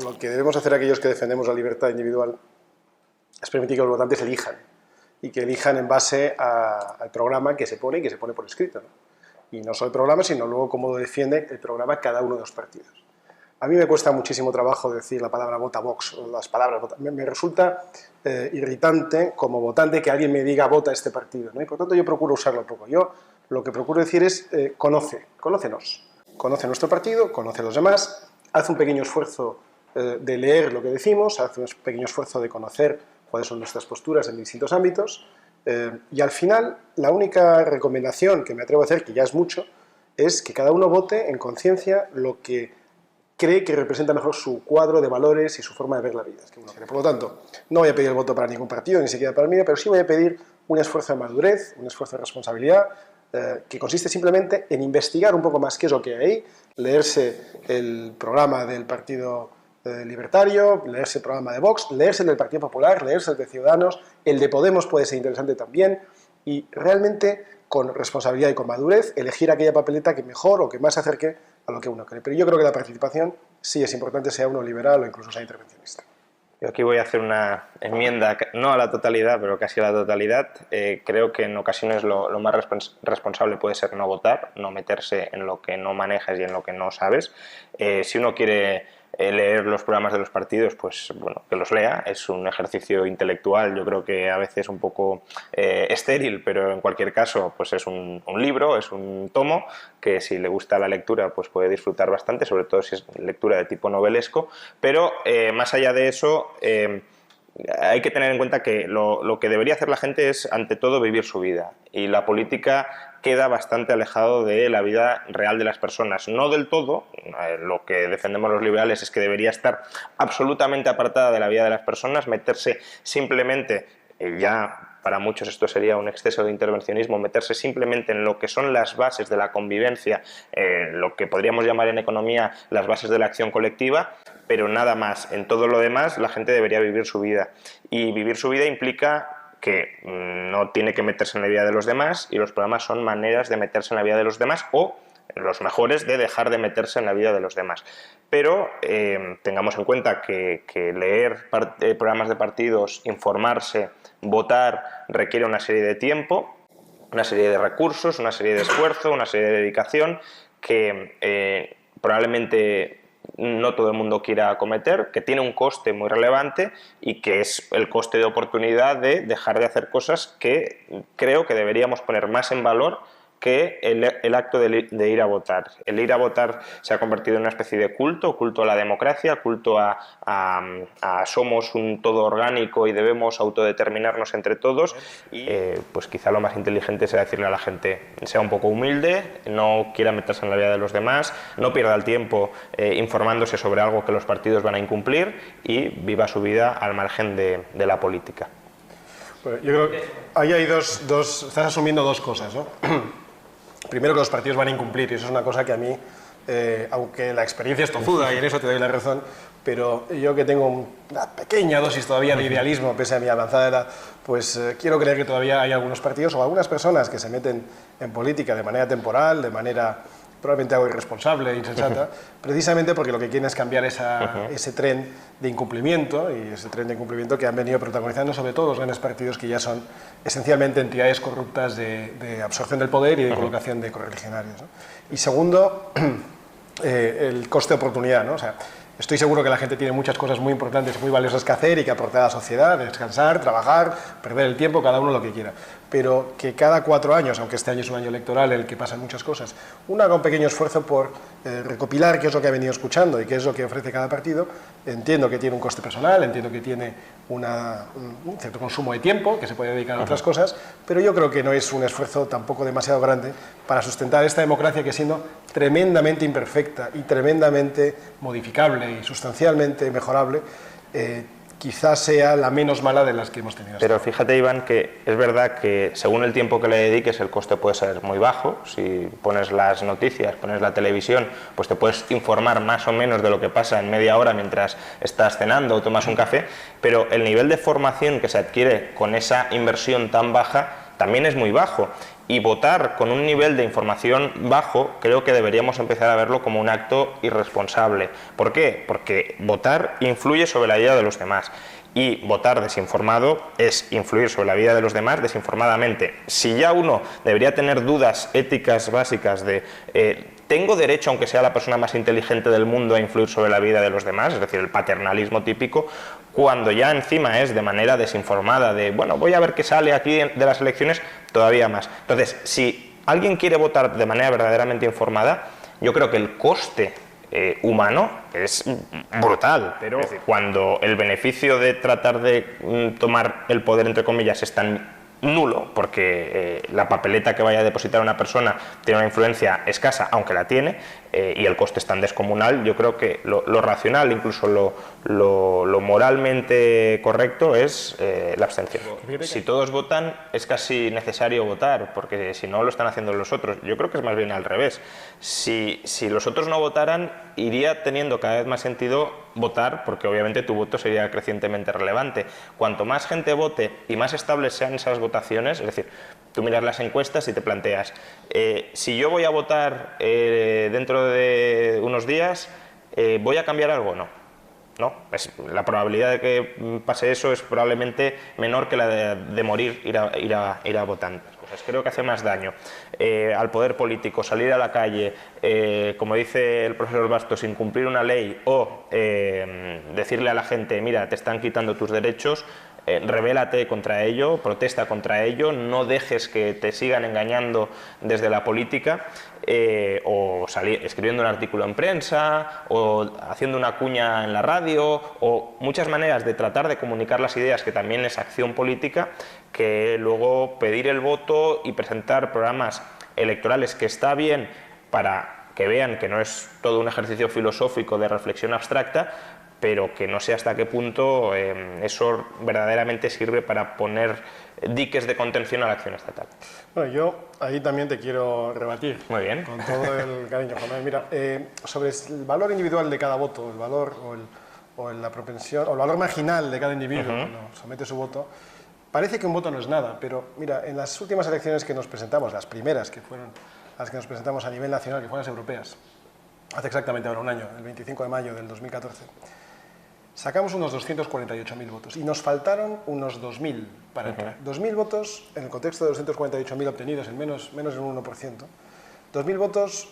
lo que debemos hacer aquellos que defendemos la libertad individual es permitir que los votantes elijan, y que elijan en base al programa que se pone y que se pone por escrito, ¿no? Y no solo el programa, sino luego cómo defiende el programa cada uno de los partidos. A mí me cuesta muchísimo trabajo decir la palabra vota Vox, o las palabras vota. Me resulta irritante como votante que alguien me diga vota este partido, ¿no? Y por tanto yo procuro usarlo poco. Yo lo que procuro decir es conócenos, conoce nuestro partido, conoce a los demás, haz un pequeño esfuerzo de leer lo que decimos, haz un pequeño esfuerzo de conocer cuáles son nuestras posturas en distintos ámbitos, y al final la única recomendación que me atrevo a hacer, que ya es mucho, es que cada uno vote en conciencia lo que cree que representa mejor su cuadro de valores y su forma de ver la vida. Es que uno cree. Por lo tanto, no voy a pedir el voto para ningún partido, ni siquiera para el mío, pero sí voy a pedir un esfuerzo de madurez, un esfuerzo de responsabilidad, que consiste simplemente en investigar un poco más qué es lo que hay ahí, leerse el programa del Partido Libertario, leerse el programa de Vox, leerse el del Partido Popular, leerse el de Ciudadanos, el de Podemos puede ser interesante también, y realmente con responsabilidad y con madurez elegir aquella papeleta que mejor o que más se acerque a lo que uno cree. Pero yo creo que la participación sí es importante, sea uno liberal o incluso sea intervencionista. Yo aquí voy a hacer una enmienda, no a la totalidad, pero casi a la totalidad. Creo que en ocasiones lo más responsable puede ser no votar, no meterse en lo que no manejas y en lo que no sabes. Si uno quiere leer los programas de los partidos, pues bueno, que los lea. Es un ejercicio intelectual, yo creo que a veces un poco estéril, pero en cualquier caso pues es un libro, es un tomo que si le gusta la lectura pues puede disfrutar bastante, sobre todo si es lectura de tipo novelesco, pero más allá de eso hay que tener en cuenta que lo que debería hacer la gente es ante todo vivir su vida, y la política queda bastante alejado de la vida real de las personas. No del todo, lo que defendemos los liberales es que debería estar absolutamente apartada de la vida de las personas, meterse simplemente, ya para muchos esto sería un exceso de intervencionismo, meterse simplemente en lo que son las bases de la convivencia, lo que podríamos llamar en economía las bases de la acción colectiva, pero nada más. En todo lo demás la gente debería vivir su vida, y vivir su vida implica que no tiene que meterse en la vida de los demás, y los programas son maneras de meterse en la vida de los demás, o los mejores de dejar de meterse en la vida de los demás. Pero tengamos en cuenta que leer programas de partidos, informarse, votar, requiere una serie de tiempo, una serie de recursos, una serie de esfuerzo, una serie de dedicación que probablemente no todo el mundo quiera acometer, que tiene un coste muy relevante y que es el coste de oportunidad de dejar de hacer cosas que creo que deberíamos poner más en valor que el acto de ir a votar. El ir a votar se ha convertido en una especie de culto a la democracia, culto a somos un todo orgánico y debemos autodeterminarnos entre todos, y pues quizá lo más inteligente sea decirle a la gente, sea un poco humilde, no quiera meterse en la vida de los demás, no pierda el tiempo informándose sobre algo que los partidos van a incumplir, y viva su vida al margen de la política. Bueno, yo creo que ahí hay estás asumiendo dos cosas, ¿no? Primero, que los partidos van a incumplir, y eso es una cosa que a mí, aunque la experiencia es tozuda y en eso te doy la razón, pero yo que tengo una pequeña dosis todavía de idealismo, pese a mi avanzada edad, pues quiero creer que todavía hay algunos partidos o algunas personas que se meten en política de manera temporal, de manera probablemente algo irresponsable, insensata, precisamente porque lo que quieren es cambiar ese tren de incumplimiento, y ese tren de incumplimiento que han venido protagonizando sobre todo los grandes partidos, que ya son esencialmente entidades corruptas de absorción del poder y de colocación de correligionarios, ¿no? Y segundo, el coste de oportunidad, ¿no? O sea, estoy seguro que la gente tiene muchas cosas muy importantes, muy valiosas que hacer y que aportar a la sociedad, descansar, trabajar, perder el tiempo, cada uno lo que quiera. Pero que cada 4 años, aunque este año es un año electoral en el que pasan muchas cosas, uno haga un pequeño esfuerzo por recopilar qué es lo que ha venido escuchando y qué es lo que ofrece cada partido. Entiendo que tiene un coste personal, entiendo que tiene un cierto consumo de tiempo, que se puede dedicar a otras cosas, pero yo creo que no es un esfuerzo tampoco demasiado grande para sustentar esta democracia, que siendo tremendamente imperfecta y tremendamente modificable y sustancialmente mejorable, quizás sea la menos mala de las que hemos tenido. Pero fíjate, Iván, que es verdad que según el tiempo que le dediques el coste puede ser muy bajo. Si pones las noticias, pones la televisión, pues te puedes informar más o menos de lo que pasa en media hora mientras estás cenando o tomas un café, pero el nivel de formación que se adquiere con esa inversión tan baja también es muy bajo, Y votar con un nivel de información bajo, creo que deberíamos empezar a verlo como un acto irresponsable. ¿Por qué? Porque votar influye sobre la vida de los demás. Y votar desinformado es influir sobre la vida de los demás desinformadamente. Si ya uno debería tener dudas éticas básicas de ¿tengo derecho, aunque sea la persona más inteligente del mundo, a influir sobre la vida de los demás? Es decir, el paternalismo típico, cuando ya encima es de manera desinformada, de bueno, voy a ver qué sale aquí de las elecciones, todavía más. Entonces, si alguien quiere votar de manera verdaderamente informada, yo creo que el coste humano es brutal, pero es decir, cuando el beneficio de tratar de tomar el poder, entre comillas, es tan nulo, porque la papeleta que vaya a depositar una persona tiene una influencia escasa, aunque la tiene, y el coste es tan descomunal, yo creo que lo racional, incluso lo moralmente correcto es la abstención. Si todos votan, es casi necesario votar, porque si no lo están haciendo los otros. Yo creo que es más bien al revés. Si los otros no votaran, iría teniendo cada vez más sentido votar, porque obviamente tu voto sería crecientemente relevante. Cuanto más gente vote y más estables sean esas votaciones, es decir, tú miras las encuestas y te planteas, si yo voy a votar dentro de unos días, ¿voy a cambiar algo? No, la probabilidad de que pase eso es probablemente menor que la de morir ir a votar. Pues creo que hace más daño al poder político salir a la calle, como dice el profesor Bastos, incumplir una ley o decirle a la gente, mira, te están quitando tus derechos, rebélate contra ello, protesta contra ello, no dejes que te sigan engañando desde la política, o escribiendo un artículo en prensa, o haciendo una cuña en la radio, o muchas maneras de tratar de comunicar las ideas, que también es acción política, que luego pedir el voto y presentar programas electorales, que está bien para que vean que no es todo un ejercicio filosófico de reflexión abstracta, pero que no sé hasta qué punto eso verdaderamente sirve para poner diques de contención a la acción estatal. Bueno, yo ahí también te quiero rebatir. Muy bien. Con todo el cariño, Juan Manuel. Mira, sobre el valor individual de cada voto, el valor o la propensión, o el valor marginal de cada individuo cuando somete su voto, parece que un voto no es nada, pero mira, en las últimas elecciones que nos presentamos, las primeras que fueron las que nos presentamos a nivel nacional, que fueron las europeas, hace exactamente ahora un año, el 25 de mayo del 2014, sacamos unos 248.000 votos y nos faltaron unos 2.000 para entrar. 2.000 votos en el contexto de 248.000 obtenidos en menos de un 1%. 2.000 votos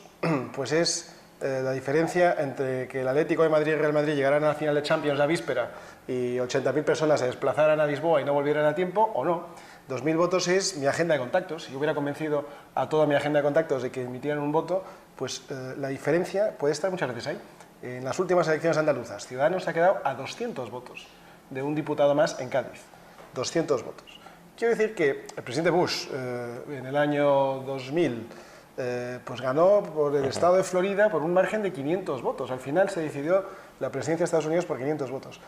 pues es la diferencia entre que el Atlético de Madrid y el Real Madrid llegaran a la final de Champions la víspera y 80.000 personas se desplazaran a Lisboa y no volvieran a tiempo, o no. 2.000 votos es mi agenda de contactos. Si yo hubiera convencido a toda mi agenda de contactos de que emitieran un voto, pues la diferencia puede estar muchas veces ahí. En las últimas elecciones andaluzas, Ciudadanos se ha quedado a 200 votos de un diputado más en Cádiz. 200 votos. Quiero decir que el presidente Bush, en el año 2000, pues ganó por el estado de Florida por un margen de 500 votos. Al final se decidió la presidencia de Estados Unidos por 500 votos.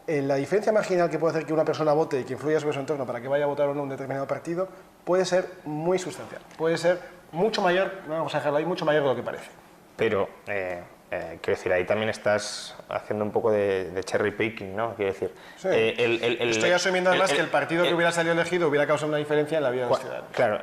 La diferencia marginal que puede hacer que una persona vote y que influya sobre su entorno para que vaya a votar o no un determinado partido puede ser muy sustancial. Puede ser mucho mayor, no vamos a dejarlo ahí, mucho mayor de lo que parece. Pero quiero decir, ahí también estás haciendo un poco de cherry picking, ¿no? Quiero decir, sí. Estoy asumiendo además que el partido que hubiera salido elegido hubiera causado una diferencia en la vida de los ciudadanos. Claro,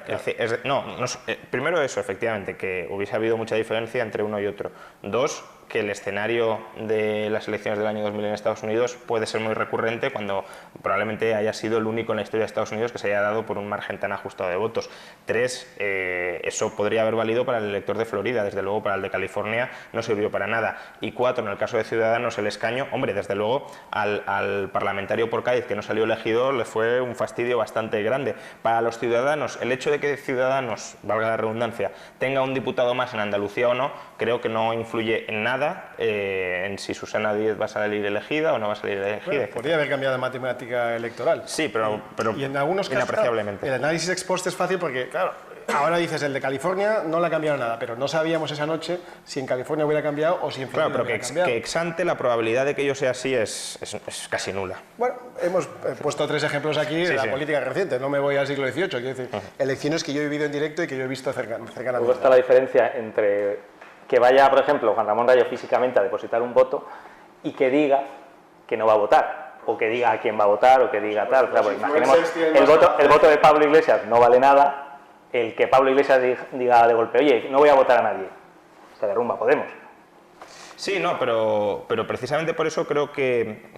primero eso, efectivamente, que hubiese habido mucha diferencia entre uno y otro. Dos, que el escenario de las elecciones del año 2000 en Estados Unidos puede ser muy recurrente cuando probablemente haya sido el único en la historia de Estados Unidos que se haya dado por un margen tan ajustado de votos. Tres, eso podría haber valido para el elector de Florida, desde luego para el de California no sirvió para nada. Y cuatro, en el caso de Ciudadanos, el escaño, hombre, desde luego al parlamentario por Cádiz que no salió elegido le fue un fastidio bastante grande. Para los ciudadanos, el hecho de que Ciudadanos, valga la redundancia, tenga un diputado más en Andalucía o no, creo que no influye en nada en si Susana Díez va a salir elegida o no va a salir elegida. Bueno, podría haber cambiado de matemática electoral. Sí, pero y en algunos casos, inapreciablemente. Claro, el análisis ex post es fácil porque, claro, ahora dices el de California no le ha cambiado nada, pero no sabíamos esa noche si en California hubiera cambiado o si en Florida hubiera cambiado. Que ex ante la probabilidad de que ello sea así es casi nula. Bueno, hemos puesto tres ejemplos aquí de la política reciente, no me voy al siglo XVIII, quiero decir, elecciones que yo he vivido en directo y que yo he visto cercanamente. Luego está la diferencia entre que vaya, por ejemplo, Juan Ramón Rayo físicamente a depositar un voto y que diga que no va a votar, o que diga a quién va a votar, o que diga tal. Claro, pues imaginemos, el voto de Pablo Iglesias no vale nada, el que Pablo Iglesias diga de golpe, oye, no voy a votar a nadie, se derrumba Podemos. Sí, no, pero precisamente por eso creo que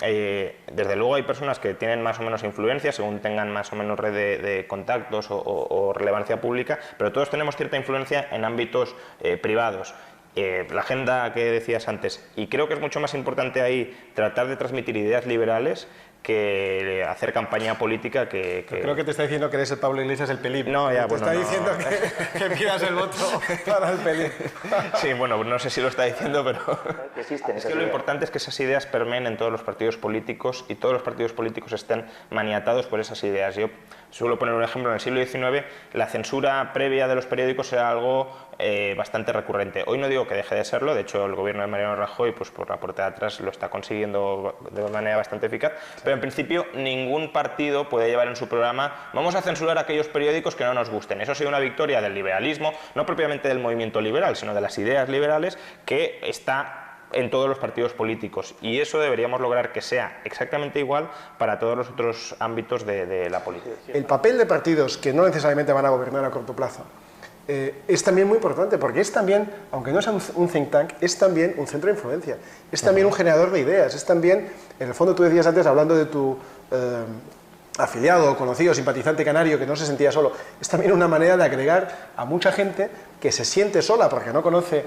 desde luego hay personas que tienen más o menos influencia según tengan más o menos red de contactos o relevancia pública, pero todos tenemos cierta influencia en ámbitos privados. La agenda que decías antes, y creo que es mucho más importante ahí tratar de transmitir ideas liberales que hacer campaña política que... Creo que te está diciendo que eres el Pablo Iglesias el Pelín. No, ya, te bueno, está no. diciendo que pidas el voto para el Pelín. Sí, bueno, no sé si lo está diciendo, pero... Existen Es que lo importante es que esas ideas permeen en todos los partidos políticos y todos los partidos políticos estén maniatados por esas ideas. Yo suelo poner un ejemplo, en el siglo XIX la censura previa de los periódicos era algo bastante recurrente. Hoy no digo que deje de serlo, de hecho el gobierno de Mariano Rajoy, pues por la puerta de atrás lo está consiguiendo de manera bastante eficaz, pero en principio ningún partido puede llevar en su programa vamos a censurar aquellos periódicos que no nos gusten. Eso ha sido una victoria del liberalismo, no propiamente del movimiento liberal, sino de las ideas liberales, que está en todos los partidos políticos, y eso deberíamos lograr que sea exactamente igual para todos los otros ámbitos de la política. El papel de partidos que no necesariamente van a gobernar a corto plazo es también muy importante, porque es también, aunque no sea un think tank, es también un centro de influencia, es también un generador de ideas, es también, en el fondo tú decías antes, hablando de tu afiliado, conocido, simpatizante canario que no se sentía solo, es también una manera de agregar a mucha gente que se siente sola porque no conoce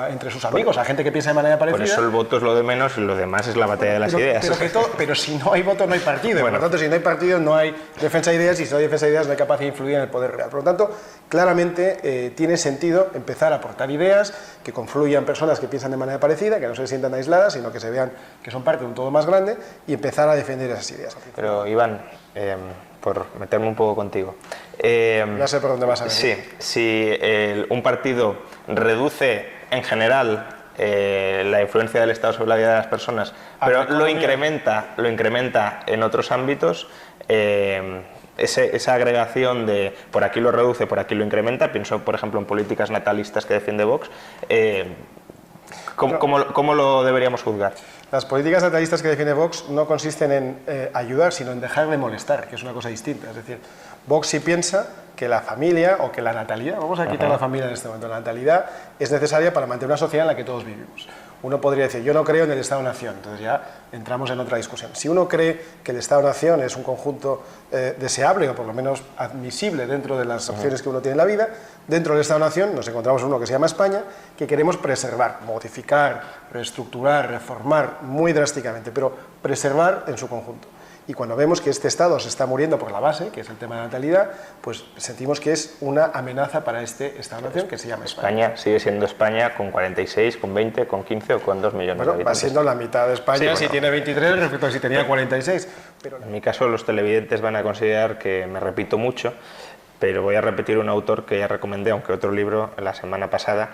entre sus amigos a gente que piensa de manera parecida. Por eso el voto es lo de menos y lo demás es la batalla de las ideas. Pero si no hay voto no hay partido, por lo tanto si no hay partido no hay defensa de ideas, y si no hay defensa de ideas no hay capacidad de influir en el poder real. Por lo tanto, claramente tiene sentido empezar a aportar ideas, que confluyan personas que piensan de manera parecida, que no se sientan aisladas, sino que se vean que son parte de un todo más grande, y empezar a defender esas ideas. Pero Iván, por meterme un poco contigo. Ya sé por dónde vas a venir. Sí, si un partido reduce en general la influencia del Estado sobre la vida de las personas, pero lo incrementa en otros ámbitos, esa agregación de por aquí lo reduce, por aquí lo incrementa, pienso por ejemplo en políticas natalistas que defiende Vox, ¿cómo lo deberíamos juzgar? Las políticas natalistas que defiende Vox no consisten en ayudar, sino en dejar de molestar, que es una cosa distinta. Es decir, Vox sí piensa que la familia o que la natalidad, vamos a quitar la familia en este momento, la natalidad es necesaria para mantener una sociedad en la que todos vivimos. Uno podría decir, yo no creo en el Estado-Nación, entonces ya entramos en otra discusión. Si uno cree que el Estado-Nación es un conjunto deseable o por lo menos admisible dentro de las opciones que uno tiene en la vida, dentro del Estado-Nación nos encontramos uno que se llama España, que queremos preservar, modificar, reestructurar, reformar muy drásticamente, pero preservar en su conjunto. Y cuando vemos que este Estado se está muriendo por la base, que es el tema de la natalidad, pues sentimos que es una amenaza para este Estado-Nación que se llama España. España sigue siendo España con 46, con 20, con 15 o con 2 millones de habitantes. Va siendo la mitad de España, Sí, si tiene 23 respecto a si tenía 46. Pero en mi caso los televidentes van a considerar que me repito mucho, pero voy a repetir un autor que ya recomendé, aunque otro libro, la semana pasada.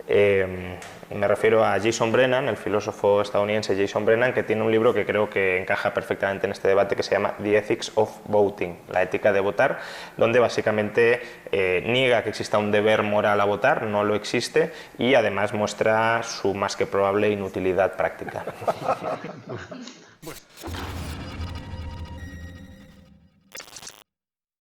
Me refiero a Jason Brennan, el filósofo estadounidense Jason Brennan, que tiene un libro que creo que encaja perfectamente en este debate, que se llama The Ethics of Voting, la ética de votar, donde básicamente niega que exista un deber moral a votar, no lo existe, y además muestra su más que probable inutilidad práctica.